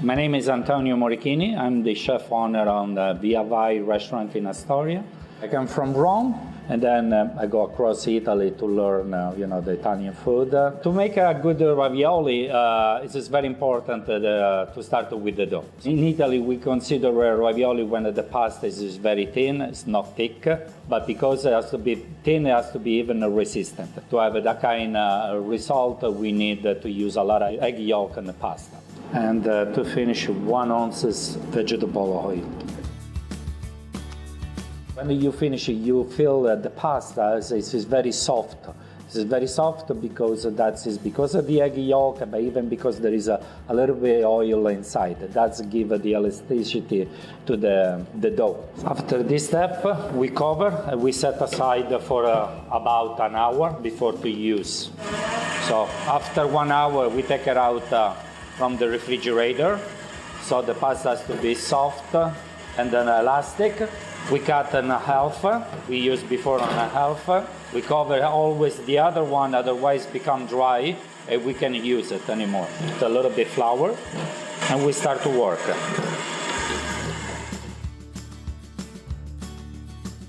My name is Antonio Morichini. I'm the chef owner on the Via Vai restaurant in Astoria. I come from Rome, and then I go across Italy to learn, the Italian food. To make a good ravioli, it is very important to start with the dough. In Italy, we consider ravioli when the pasta is very thin, it's not thick, but because it has to be thin, it has to be even resistant. To have that kind of result, we need to use a lot of egg yolk in the pasta. And to finish, 1 ounce vegetable oil. When you finish, you feel that the pasta is very soft. It's very soft because because of the egg yolk, but even because there is a little bit of oil inside. That's give the elasticity to the dough. After this step, we cover and we set aside for about an hour before to use. So after 1 hour, we take it out from the refrigerator. So the pasta has to be soft and then elastic. We cut in half. We used before on a half. We cover always the other one, otherwise become dry, and we can use it anymore. A little bit flour, and we start to work.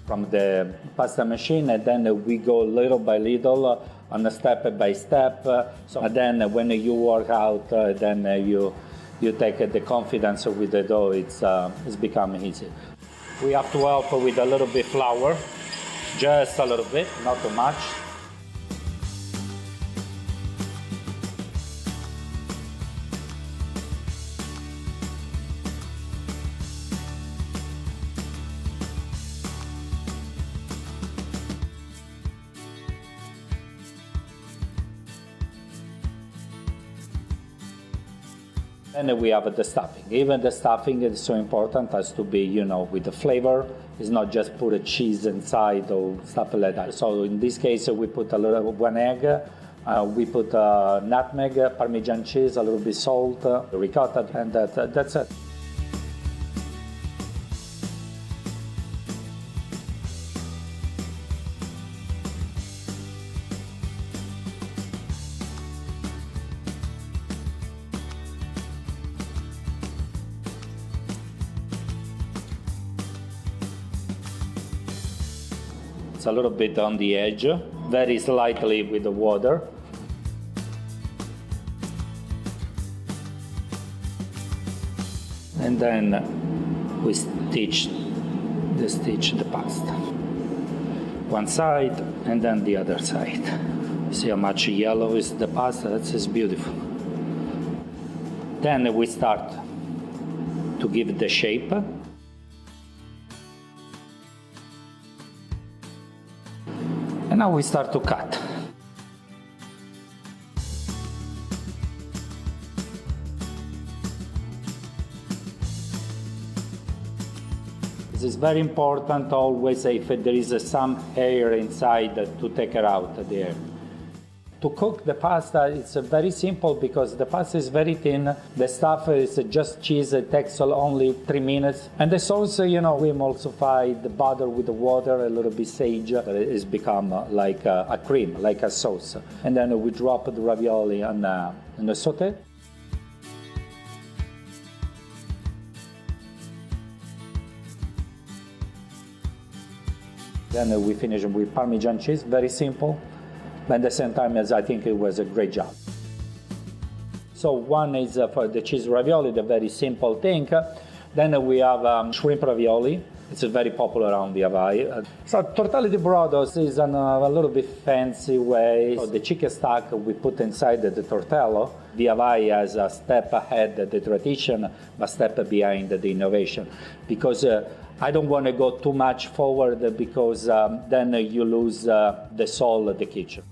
From the pasta machine, and then we go little by little, on a step by step. And then when you work out, then you take the confidence with the dough. It's become easy. We have to help with a little bit flour, just a little bit, not too much. And we have the stuffing. Even the stuffing is so important, has to be, with the flavor. It's not just put a cheese inside or stuff like that. So in this case, we put a little 1 egg. We put nutmeg, Parmesan cheese, a little bit salt, ricotta, and that's it. A little bit on the edge, very slightly with the water. And then we stitch the pasta. One side and then the other side. See how much yellow is the pasta? That's beautiful. Then we start to give it the shape. And now we start to cut. This is very important always if there is some air inside to take it out the air. To cook the pasta, it's very simple because the pasta is very thin. The stuff is just cheese. It takes only 3 minutes. And the sauce, we emulsify the butter with the water, a little bit sage. It's become like a cream, like a sauce. And then we drop the ravioli in the sauté. Then we finish with Parmesan cheese, very simple. But at the same time, I think it was a great job. So one is for the cheese ravioli, the very simple thing. Then we have shrimp ravioli. It's very popular around Via Vai. So tortelli di brodo is a little bit fancy way. So the chicken stock we put inside the tortello. Via Vai has a step ahead of the tradition, but a step behind the innovation. Because I don't want to go too much forward because then you lose the soul of the kitchen.